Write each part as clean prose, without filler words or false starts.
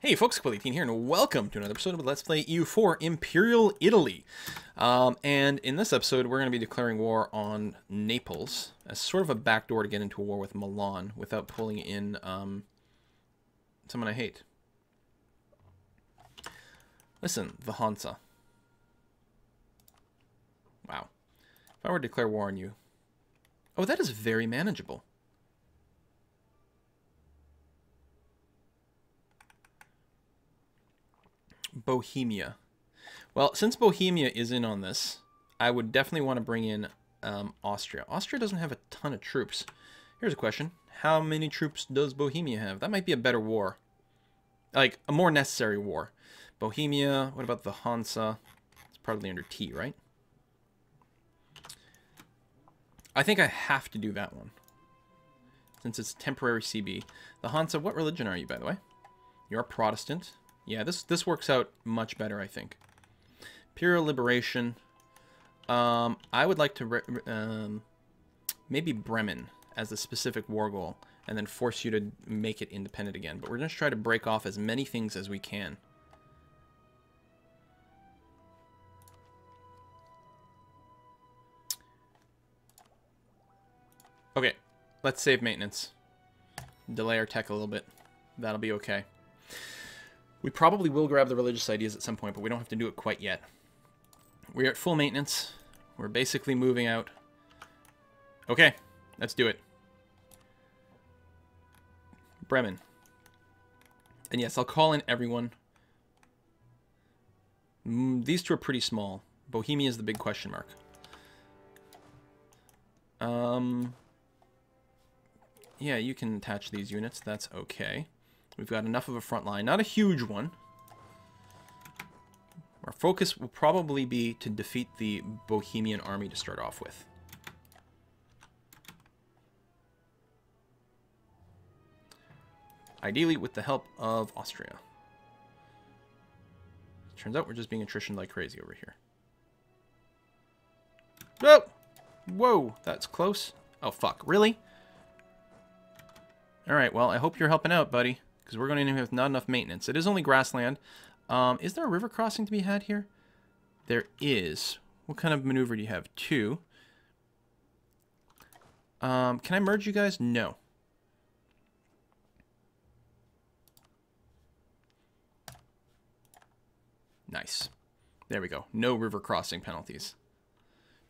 Hey folks, Quilly18 here, and welcome to another episode of Let's Play EU4 Imperial Italy. And in this episode, we're going to be declaring war on Naples as sort of a backdoor to get into a war with Milan without pulling in someone I hate. Listen, the Hansa. Wow. If I were to declare war on you... Oh, that is very manageable. Bohemia. Well, since Bohemia is in on this, I would definitely want to bring in Austria. Austria doesn't have a ton of troops. Here's a question. How many troops does Bohemia have? That might be a better war. Like, a more necessary war. Bohemia, what about the Hansa? It's probably under T, right? I think I have to do that one. Since it's temporary CB. The Hansa, what religion are you, by the way? You're a Protestant. Yeah, this works out much better, I think. Imperial Liberation. I would like to maybe Bremen as the specific war goal, and then force you to make it independent again. But we're going to try to break off as many things as we can. Okay, let's save maintenance. Delay our tech a little bit. That'll be okay. We probably will grab the religious ideas at some point, but we don't have to do it quite yet. We're at full maintenance. We're basically moving out. Okay, let's do it. Bremen. And yes, I'll call in everyone. These two are pretty small. Bohemia is the big question mark. Yeah, you can attach these units. That's okay. We've got enough of a front line. Not a huge one. Our focus will probably be to defeat the Bohemian army to start off with. Ideally with the help of Austria. Turns out we're just being attrition like crazy over here. Oh! Whoa, that's close. Oh, fuck. Really? Alright, well, I hope you're helping out, buddy. Because we're going to have not enough maintenance. It is only grassland. Is there a river crossing to be had here? There is. What kind of maneuver do you have? 2. Can I merge you guys? No. Nice. There we go. No river crossing penalties.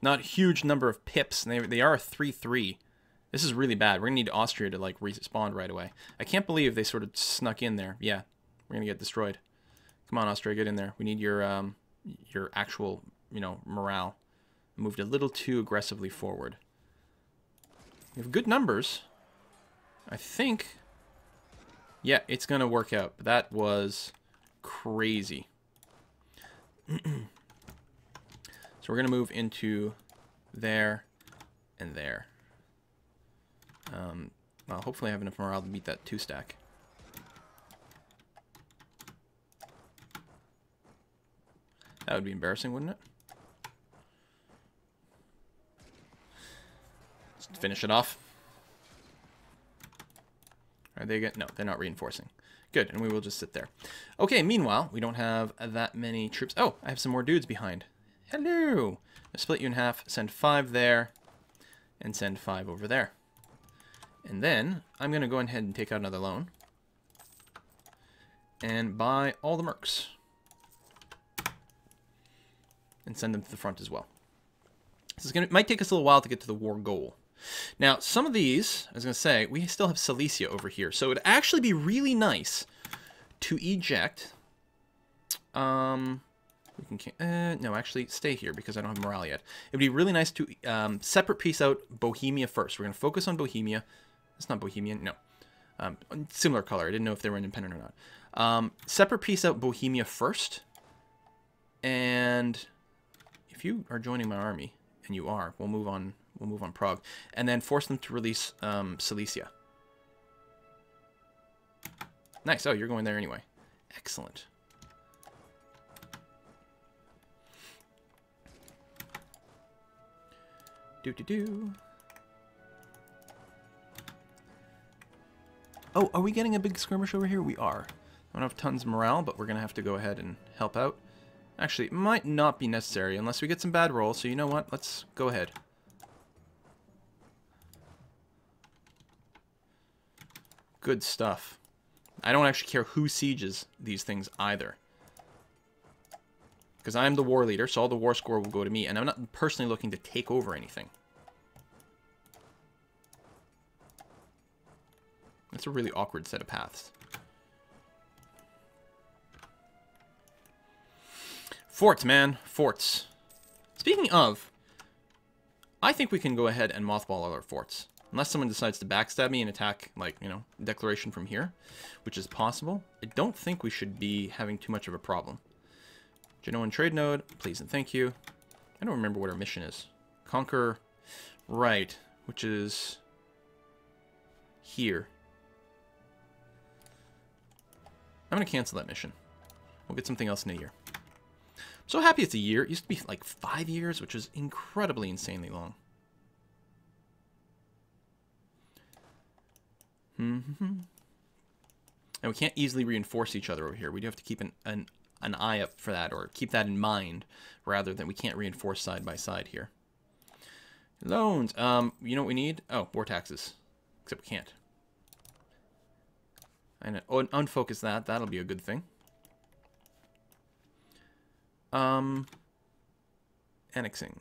Not a huge number of pips. They are a 3-3. This is really bad. We're going to need Austria to, like, respawn right away. I can't believe they sort of snuck in there. Yeah, we're going to get destroyed. Come on, Austria, get in there. We need your actual, you know, morale. Moved a little too aggressively forward. We have good numbers. I think... Yeah, it's going to work out. But that was crazy. So we're going to move into there and there. Well, hopefully I have enough morale to beat that 2-stack. That would be embarrassing, wouldn't it? Let's finish it off. Are they good? No, they're not reinforcing. Good, and we will just sit there. Okay, meanwhile, we don't have that many troops. Oh, I have some more dudes behind. Hello! I'll split you in half, send 5 there, and send 5 over there. And then, I'm going to go ahead and take out another loan. And buy all the mercs. And send them to the front as well. This is might take us a little while to get to the war goal. Now, some of these, I was going to say, we still have Silesia over here. So it would actually be really nice to eject... we can... no, actually, stay here because I don't have morale yet. It would be really nice to separate piece out Bohemia first. We're going to focus on Bohemia. It's not Bohemian, no. Similar color. I didn't know if they were independent or not. Separate piece out Bohemia first. And if you are joining my army, and you are, we'll move on Prague. And then force them to release Silesia. Nice. Oh, you're going there anyway. Excellent. Do-do-do. Oh, are we getting a big skirmish over here? We are. I don't have tons of morale, but we're going to have to go ahead and help out. Actually, it might not be necessary unless we get some bad rolls, so you know what? Let's go ahead. Good stuff. I don't actually care who sieges these things either. Because I'm the war leader, so all the war score will go to me, and I'm not personally looking to take over anything. That's a really awkward set of paths. Forts, man. Forts. Speaking of, I think we can go ahead and mothball all our forts. Unless someone decides to backstab me and attack, like, you know, declaration from here, which is possible. I don't think we should be having too much of a problem. Genoan trade node, please and thank you. I don't remember what our mission is. Conquer, right, which is here. I'm going to cancel that mission. We'll get something else in a year. I'm so happy it's a year. It used to be like 5 years, which is incredibly, insanely long. And we can't easily reinforce each other over here. We do have to keep an eye up for that, or keep that in mind, rather than we can't reinforce side by side here. Loans. You know what we need? Oh, war taxes. Except we can't. And unfocus that. That'll be a good thing. Annexing.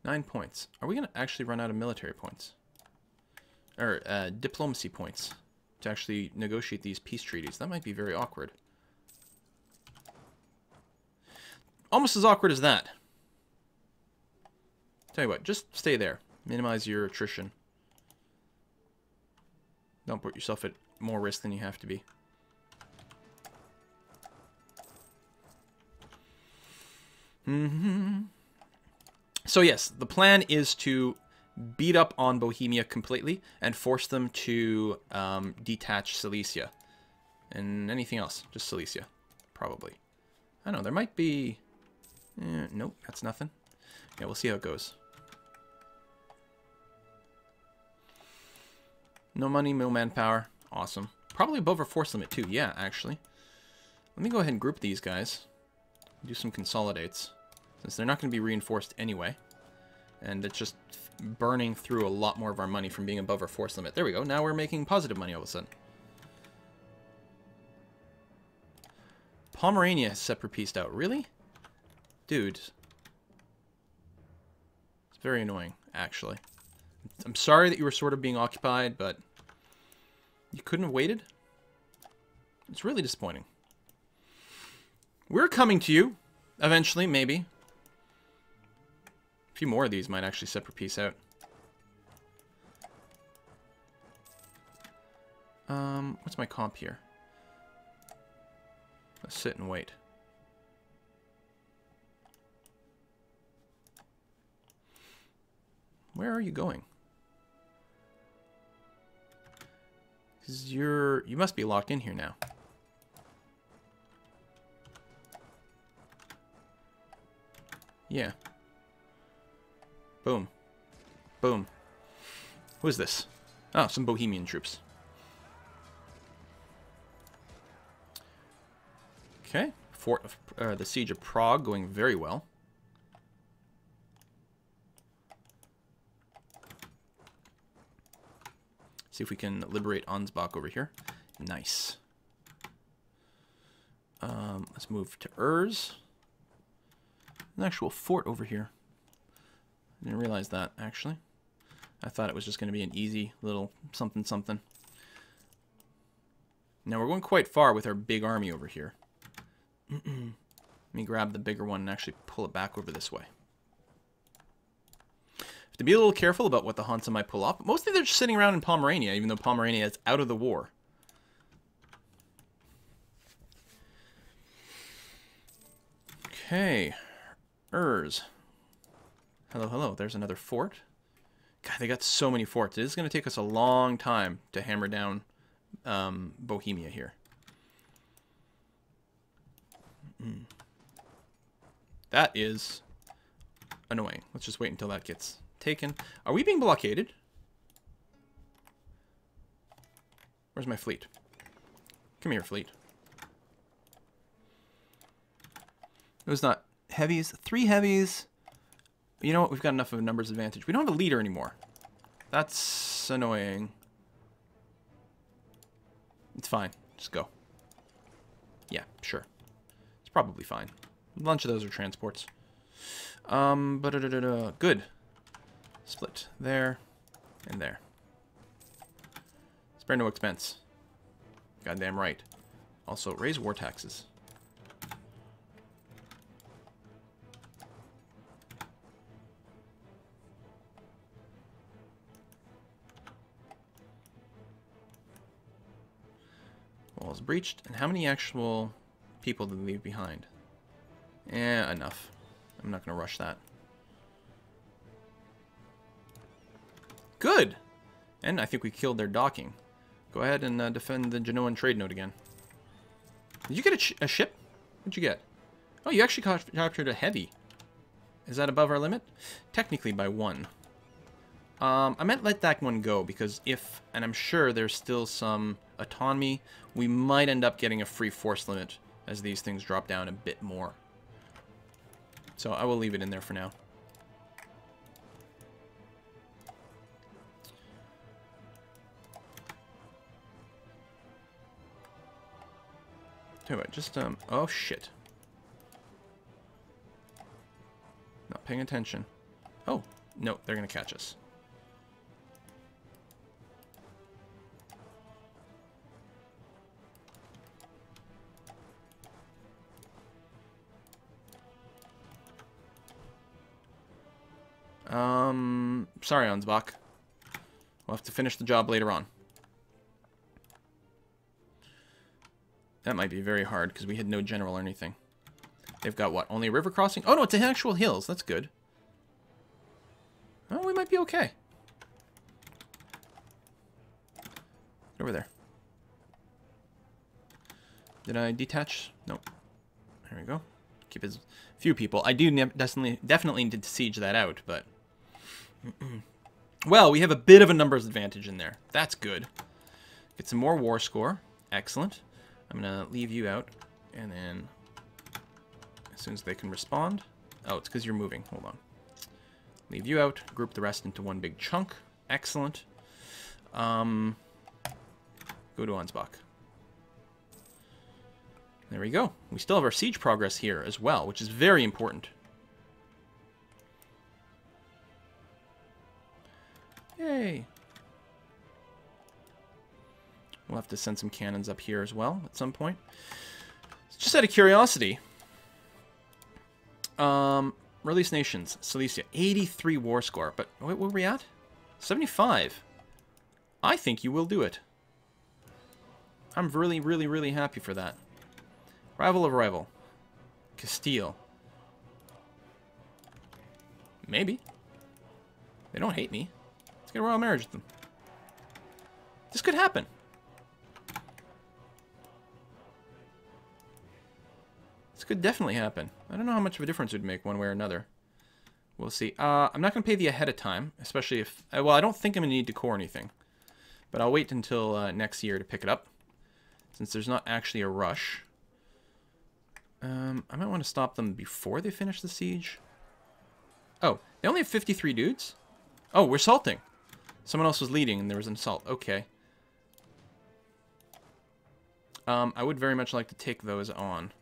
9 points. Are we going to actually run out of military points? Or diplomacy points to actually negotiate these peace treaties? That might be very awkward. Almost as awkward as that. Tell you what, just stay there. Minimize your attrition. Don't put yourself at more risk than you have to be. So yes, the plan is to beat up on Bohemia completely and force them to detach Silesia. And anything else. Just Silesia. Probably. I don't know, there might be... nope, that's nothing. Yeah, we'll see how it goes. No money, no manpower. Awesome. Probably above our force limit too. Yeah, actually. Let me go ahead and group these guys. Do some consolidates. Since they're not going to be reinforced anyway. And it's just burning through a lot more of our money from being above our force limit. There we go. Now we're making positive money all of a sudden. Pomerania has separate pieced out. Really? Dude. It's very annoying, actually. I'm sorry that you were sort of being occupied, but you couldn't have waited? It's really disappointing. We're coming to you. Eventually, maybe. A few more of these might actually separate piece out. What's my comp here? Let's sit and wait. Where are you going? 'Cause you must be locked in here now. Yeah. Boom. Boom. Who is this? Oh, some Bohemian troops. Okay. The Siege of Prague going very well. See if we can liberate Ansbach over here. Nice. Let's move to Urs. An actual fort over here. I didn't realize that, actually. I thought it was just going to be an easy little something something. Now we're going quite far with our big army over here. Let me grab the bigger one and actually pull it back over this way. Have to be a little careful about what the Hansa might pull off. But mostly they're just sitting around in Pomerania, even though Pomerania is out of the war. Okay. Urs. Hello, hello. There's another fort. God, they got so many forts. It is going to take us a long time to hammer down Bohemia here. That is annoying. Let's just wait until that gets taken. Are we being blockaded? Where's my fleet? Come here, fleet. It was not heavies. 3 heavies. You know what? We've got enough of a numbers advantage. We don't have a leader anymore. That's annoying. It's fine. Just go. Yeah, sure. It's probably fine. A bunch of those are transports. Good. Split there and there. Spare no expense. Goddamn right. Also, raise war taxes. Walls breached. And how many actual people did we leave behind? Enough. I'm not going to rush that. Good! And I think we killed their docking. Go ahead and defend the Genoan trade node again. Did you get a ship? What'd you get? Oh, you actually captured a heavy. Is that above our limit? Technically by 1. I meant let that one go because if, and I'm sure there's still some autonomy, we might end up getting a free force limit as these things drop down a bit more. So I will leave it in there for now. Tell you what, just, oh shit. Not paying attention. Oh, no, they're gonna catch us. Sorry, Ansbach. We'll have to finish the job later on. That might be very hard, because we had no general or anything. They've got what? Only a river crossing? Oh, no, it's the actual hills. That's good. Oh, we might be okay. Get over there. Did I detach? Nope. There we go. Keep as few people. I do definitely need to siege that out, but... Well, we have a bit of a numbers advantage in there. That's good. Get some more war score. Excellent. I'm going to leave you out, and then as soon as they can respond... Oh, it's because you're moving. Hold on. Leave you out. Group the rest into one big chunk. Excellent. Go to Ansbach. There we go. We still have our siege progress here as well, which is very important. Yay. We'll have to send some cannons up here as well at some point. Just out of curiosity. Release nations. Silesia. 83 war score. But where were we at? 75. I think you will do it. I'm really, really, really happy for that. Rival of rival. Castile. Maybe. They don't hate me. Let's get a royal marriage with them. This could happen. This could definitely happen. I don't know how much of a difference it would make one way or another. We'll see. I'm not going to pay the ahead of time, especially if... Well, I don't think I'm going to need to core anything. But I'll wait until next year to pick it up, since there's not actually a rush. I might want to stop them before they finish the siege. Oh, they only have 53 dudes? Oh, we're salting. Someone else was leading and there was an assault. Okay. I would very much like to take those on.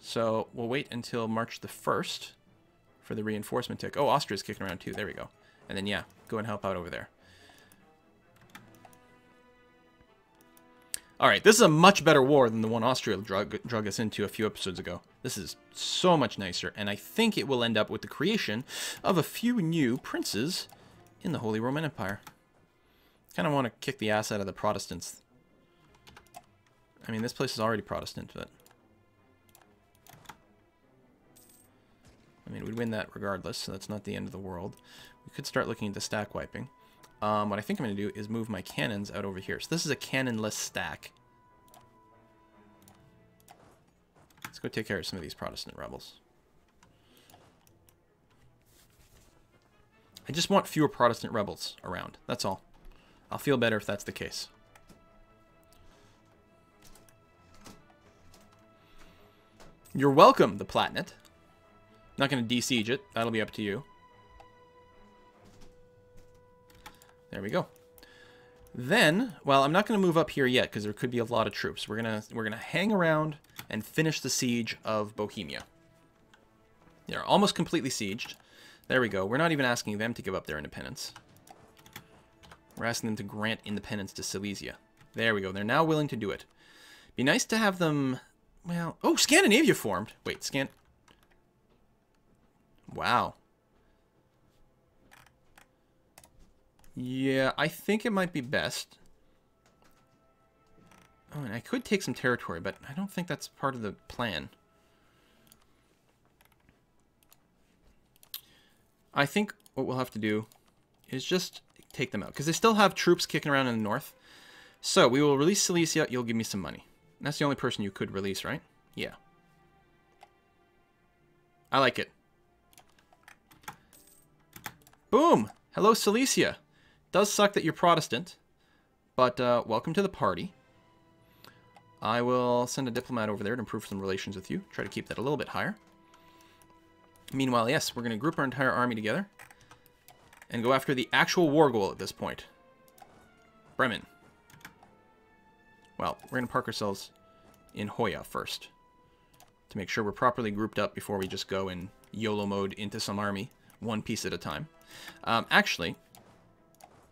So we'll wait until March the 1st for the reinforcement tick. Oh, Austria's kicking around too. There we go. And then, yeah, go and help out over there. Alright, this is a much better war than the one Austria drug us into a few episodes ago. This is so much nicer, and I think it will end up with the creation of a few new princes in the Holy Roman Empire. Kind of want to kick the ass out of the Protestants. I mean, this place is already Protestant, but... I mean, we'd win that regardless, so that's not the end of the world. We could start looking into stack wiping. What I think I'm going to do is move my cannons out over here. So this is a cannonless stack. Let's go take care of some of these Protestant rebels. I just want fewer Protestant rebels around. That's all. I'll feel better if that's the case. You're welcome, the Platinate. Not going to de-siege it. That'll be up to you. There we go. Then, well, I'm not going to move up here yet because there could be a lot of troops. We're gonna hang around and finish the siege of Bohemia. They're almost completely sieged. There we go. We're not even asking them to give up their independence. We're asking them to grant independence to Silesia. There we go. They're now willing to do it. Be nice to have them... Well... Oh, Scandinavia formed. Wait, Wow. Yeah, I think it might be best. Oh, and I could take some territory, but I don't think that's part of the plan. I think what we'll have to do is just take them out, because they still have troops kicking around in the north. So, we will release Silesia, you'll give me some money. And that's the only person you could release, right? Yeah. I like it. Boom! Hello, Silesia. Does suck that you're Protestant, but welcome to the party. I will send a diplomat over there to improve some relations with you. Try to keep that a little bit higher. Meanwhile, yes, we're going to group our entire army together and go after the actual war goal at this point. Bremen. Well, we're going to park ourselves in Hoya first to make sure we're properly grouped up before we just go in YOLO mode into some army, one piece at a time. Actually,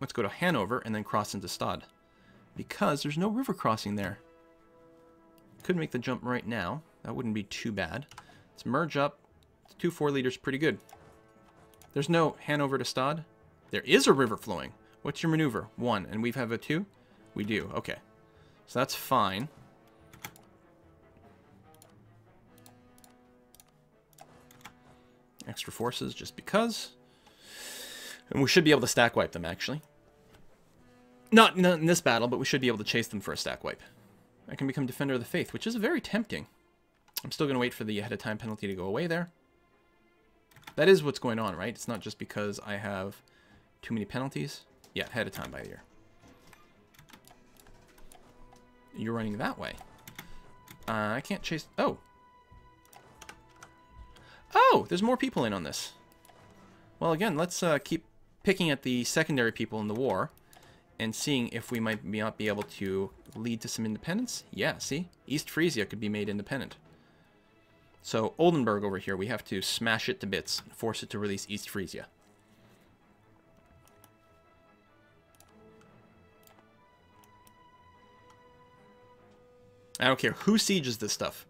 let's go to Hanover and then cross into Stade, because there's no river crossing there. Could make the jump right now. That wouldn't be too bad. Let's merge up. 2 4 liters, pretty good. There's no Hanover to Stade. There is a river flowing. What's your maneuver? 1. And we have a 2? We do. Okay. So that's fine. Extra forces just because. And we should be able to stack wipe them, actually. Not in this battle, but we should be able to chase them for a stack wipe. I can become Defender of the Faith, which is very tempting. I'm still going to wait for the ahead of time penalty to go away there. That is what's going on, right? It's not just because I have too many penalties. Yeah, ahead of time by the year. You're running that way. I can't chase... Oh! Oh! There's more people in on this. Well, again, let's keep picking at the secondary people in the war and seeing if we might not be able to lead to some independence. Yeah, see? East Frisia could be made independent. So, Oldenburg over here, we have to smash it to bits, force it to release East Frisia. I don't care who sieges this stuff,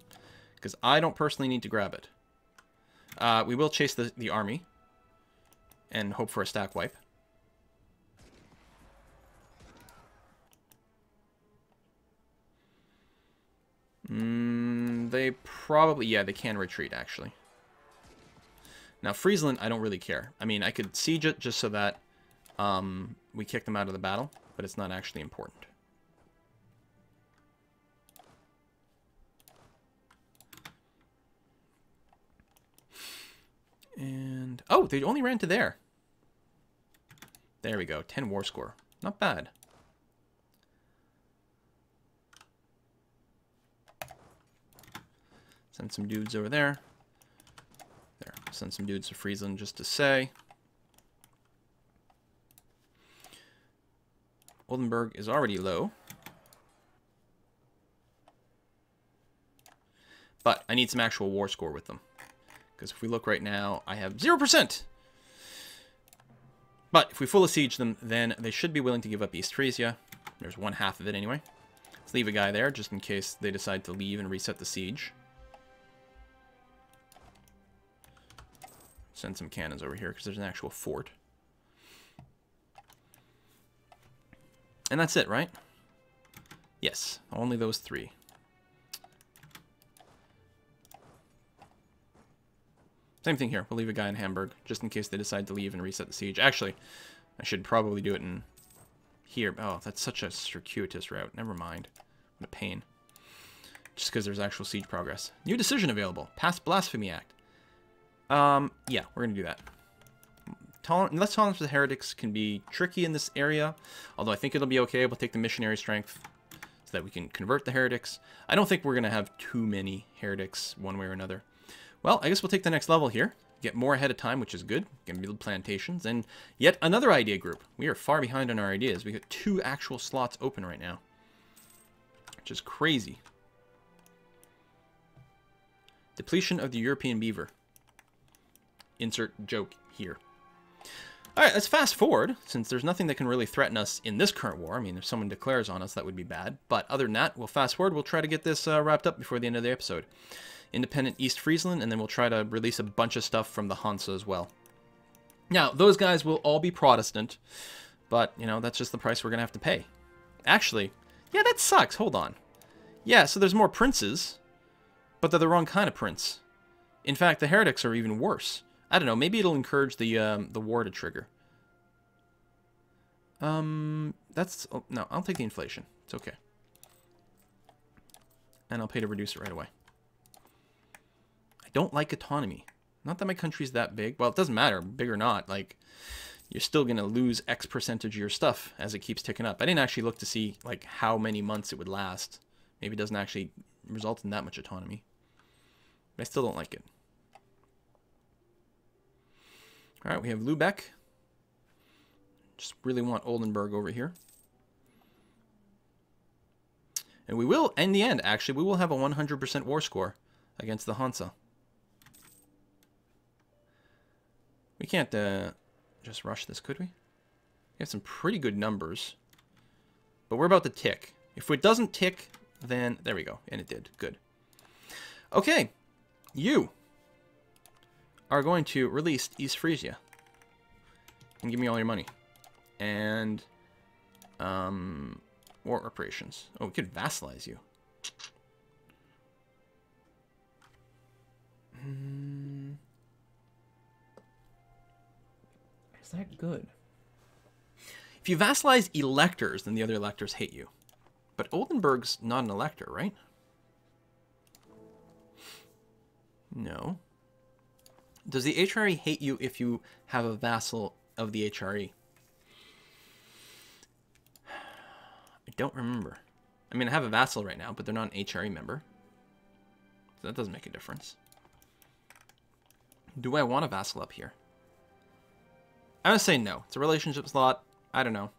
because I don't personally need to grab it. We will chase the army and hope for a stack wipe. They probably... Yeah, they can retreat, actually. Now, Friesland, I don't really care. I mean, I could siege it just so that we kick them out of the battle, but it's not actually important. And... Oh, they only ran to there. There we go. 10 war score. Not bad. Send some dudes over there. There. Send some dudes to Friesland just to say. Oldenburg is already low. But I need some actual war score with them. Because if we look right now, I have 0%! But if we full siege them, then they should be willing to give up East Frisia. There's 1/2 of it anyway. Let's leave a guy there, just in case they decide to leave and reset the siege. Send some cannons over here, because there's an actual fort. And that's it, right? Yes, only those 3. Same thing here. We'll leave a guy in Hamburg, just in case they decide to leave and reset the siege. Actually, I should probably do it in here. Oh, that's such a circuitous route. Never mind. What a pain. Just because there's actual siege progress. New decision available. Pass Blasphemy Act. Yeah, we're going to do that. Less tolerance for the heretics can be tricky in this area, although I think it'll be okay. We'll take the missionary strength. So so that we can convert the heretics. I don't think we're going to have too many heretics one way or another. Well, I guess we'll take the next level here. Get more ahead of time, which is good. Can build plantations. And yet another idea group. We are far behind on our ideas. We got 2 actual slots open right now, which is crazy. Depletion of the European beaver. Insert joke here. Alright, let's fast forward, since there's nothing that can really threaten us in this current war. I mean, if someone declares on us, that would be bad. But other than that, we'll fast forward. We'll try to get this wrapped up before the end of the episode. Independent East Friesland, and then we'll try to release a bunch of stuff from the Hansa as well. Now, those guys will all be Protestant, but, you know, that's just the price we're going to have to pay. Actually, yeah, that sucks. Hold on. Yeah, so there's more princes, but they're the wrong kind of prince. In fact, the heretics are even worse. I don't know, maybe it'll encourage the war to trigger. That's... Oh, no, I'll take the inflation. It's okay. And I'll pay to reduce it right away. I don't like autonomy. Not that my country's that big. Well, it doesn't matter, big or not. Like, you're still going to lose X percentage of your stuff as it keeps ticking up. I didn't actually look to see, like, how many months it would last. Maybe it doesn't actually result in that much autonomy. But I still don't like it. Alright, we have Lübeck. Just really want Oldenburg over here. And we will, in the end, actually, we will have a 100% war score against the Hansa. We can't just rush this, could we? We have some pretty good numbers. But we're about to tick. If it doesn't tick, then... There we go. And it did. Good. Okay. You are going to release East Frisia. And give me all your money. And... war reparations. Oh, we could vassalize you. Is that good? If you vassalize electors, then the other electors hate you. But Oldenburg's not an elector, right? No. Does the HRE hate you if you have a vassal of the HRE? I don't remember. I mean, I have a vassal right now, but they're not an HRE member. So that doesn't make a difference. Do I want a vassal up here? I'm going to say no. It's a relationship slot. I don't know.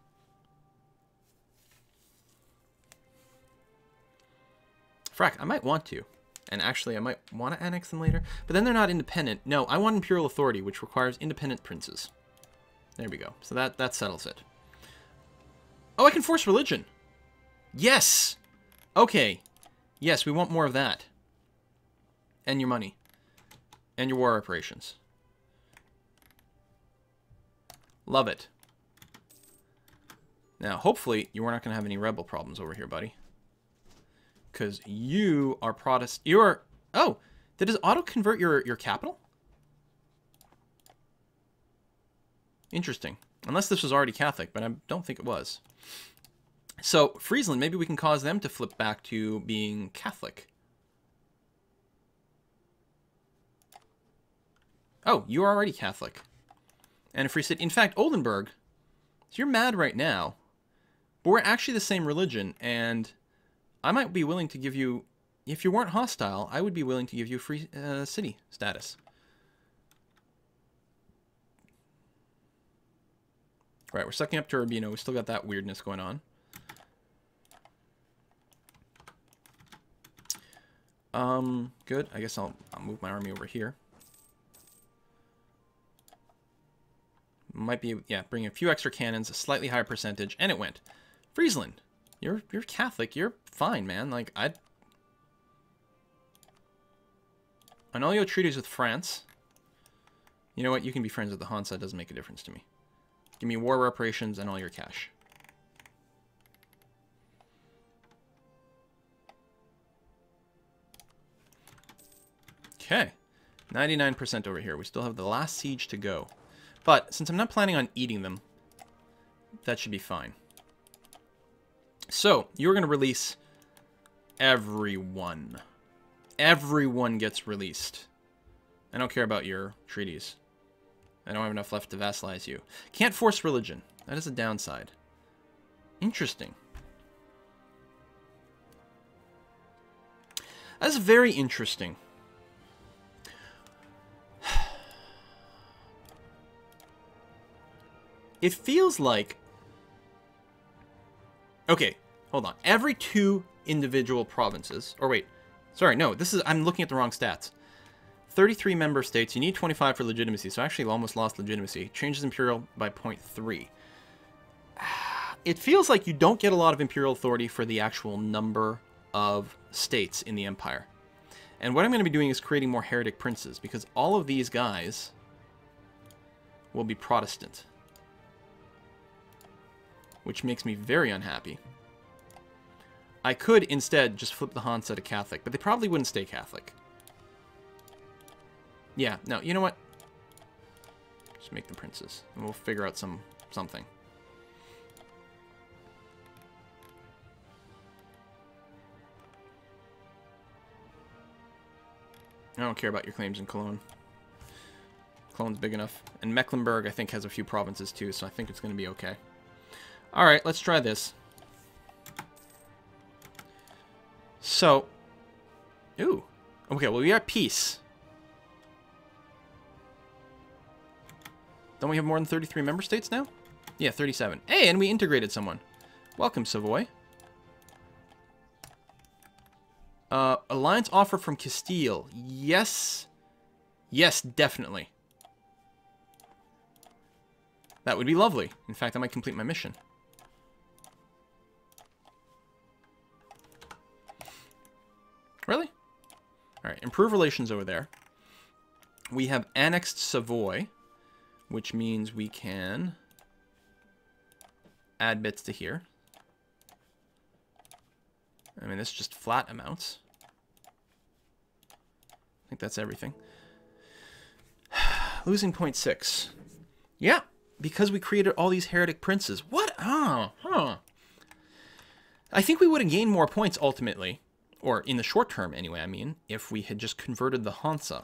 Frack, I might want to. And actually, I might want to annex them later. But then they're not independent. No, I want imperial authority, which requires independent princes. There we go. So that settles it. Oh, I can force religion. Yes! Okay. Yes, we want more of that. And your money. And your war reparations. Love it. Now, hopefully, you are not going to have any rebel problems over here, buddy. Because you are Protestant. You are... Oh! Did it auto-convert your capital? Interesting. Unless this was already Catholic, but I don't think it was. So, Friesland, maybe we can cause them to flip back to being Catholic. Oh, you are already Catholic. And if we said, in fact, Oldenburg, so you're mad right now, but we're actually the same religion, and I might be willing to give you, if you weren't hostile, I would be willing to give you free city status. Right, we're sucking up to Urbino. We still got that weirdness going on. Good. I guess I'll move my army over here. Might be, yeah, bring a few extra cannons, a slightly higher percentage, and it went. Friesland, you're Catholic. You're fine, man. Like, I know you have treaties with France. You know what? You can be friends with the Hansa. It doesn't make a difference to me. Give me war reparations and all your cash. Okay. 99% over here. We still have the last siege to go. But since I'm not planning on eating them, that should be fine. So, you're going to release everyone. Everyone gets released. I don't care about your treaties. I don't have enough left to vassalize you. Can't force religion. That is a downside. Interesting. That's very interesting. It feels like... Okay, hold on. Every 2 individual provinces... Or wait. Sorry, no. This is... I'm looking at the wrong stats. 33 member states. You need 25 for legitimacy. So I actually almost lost legitimacy. Changes Imperial by 0.3. It feels like you don't get a lot of Imperial authority for the actual number of states in the Empire. And what I'm going to be doing is creating more heretic princes. Because all of these guys will be Protestant. Which makes me very unhappy. I could instead just flip the Hansa to Catholic, but they probably wouldn't stay Catholic. Yeah, no, you know what? Just make them princes, and we'll figure out something. I don't care about your claims in Cologne. Cologne's big enough. And Mecklenburg, I think, has a few provinces too, so I think it's going to be okay. Alright, let's try this. So, ooh. Okay, well, we are at peace. Don't we have more than 33 member states now? Yeah, 37. Hey, and we integrated someone. Welcome, Savoy. Alliance offer from Castile. Yes. Yes, definitely. That would be lovely. In fact, I might complete my mission. Really? Alright, improve relations over there. We have annexed Savoy, which means we can add bits to here. I mean, this is just flat amounts. I think that's everything. Losing 0.6. Yeah, because we created all these heretic princes. What? Oh, huh. I think we would have gained more points ultimately. Or in the short term, anyway, I mean, if we had just converted the Hansa.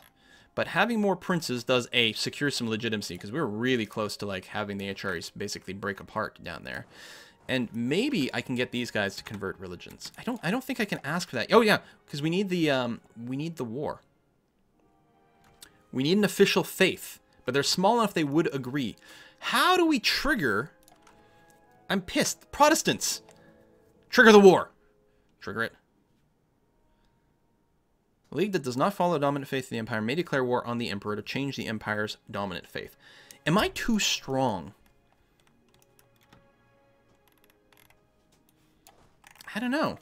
But having more princes does, secure some legitimacy, because we were really close to, like, having the HREs basically break apart down there. And maybe I can get these guys to convert religions. I don't think I can ask for that. Oh, yeah, because we need the war. We need an official faith, but they're small enough they would agree. How do we trigger... I'm pissed. Protestants! Trigger the war. Trigger it. A league that does not follow the dominant faith of the Empire may declare war on the Emperor to change the Empire's dominant faith. Am I too strong? I don't know.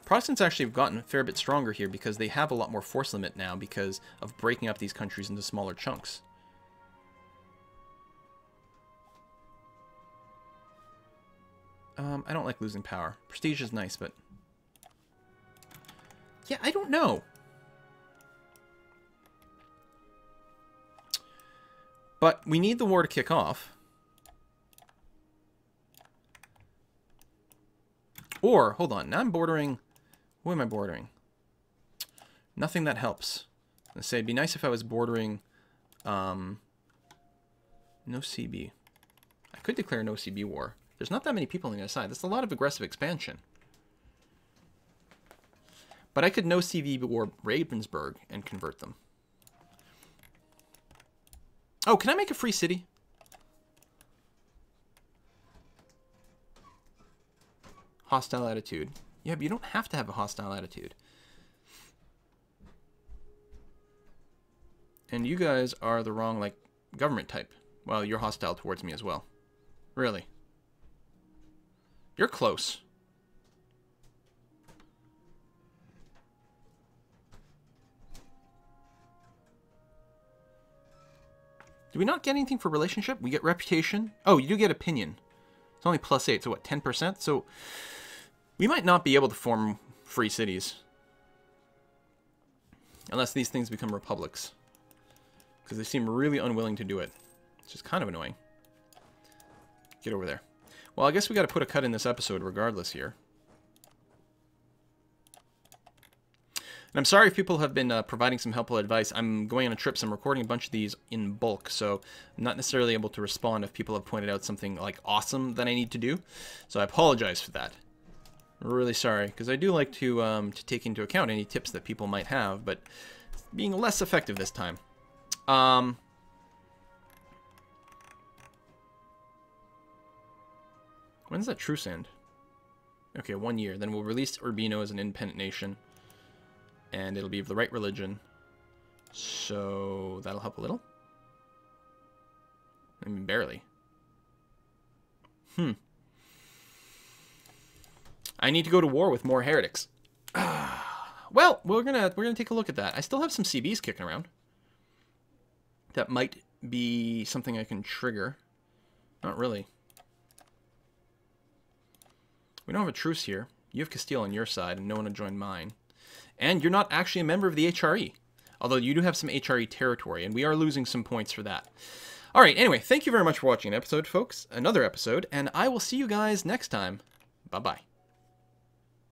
Protestants actually have gotten a fair bit stronger here because they have a lot more force limit now because of breaking up these countries into smaller chunks. I don't like losing power. Prestige is nice, but... yeah, I don't know. But we need the war to kick off. Or, hold on, now I'm bordering... What am I bordering? Nothing that helps. Let's say it'd be nice if I was bordering... no CB. I could declare no CB war. There's not that many people on the other side. That's a lot of aggressive expansion. But I could no CV war Ravensburg and convert them. Oh, can I make a free city? Hostile attitude. Yeah, but you don't have to have a hostile attitude. And you guys are the wrong, like, government type. Well, you're hostile towards me as well. Really? You're close. Do we not get anything for relationship? We get reputation. Oh, you do get opinion. It's only +8, so what, 10%? So we might not be able to form free cities. Unless these things become republics. Because they seem really unwilling to do it. It's just kind of annoying. Get over there. Well, I guess we got to put a cut in this episode regardless here. And I'm sorry if people have been providing some helpful advice. I'm going on a trip, so I'm recording a bunch of these in bulk, so I'm not necessarily able to respond if people have pointed out something like awesome that I need to do. So I apologize for that. Really sorry, because I do like to take into account any tips that people might have, but it's being less effective this time. When's that truce end? Okay, 1 year. Then we'll release Urbino as an independent nation. And it'll be of the right religion. So that'll help a little. I mean, barely. I need to go to war with more heretics. Well, we're gonna take a look at that. I still have some CBs kicking around. That might be something I can trigger. Not really. We don't have a truce here. You have Castile on your side, and no one will join mine. And you're not actually a member of the HRE. Although you do have some HRE territory, and we are losing some points for that. Alright, anyway, thank you very much for watching an episode, folks. Another episode, and I will see you guys next time. Bye-bye.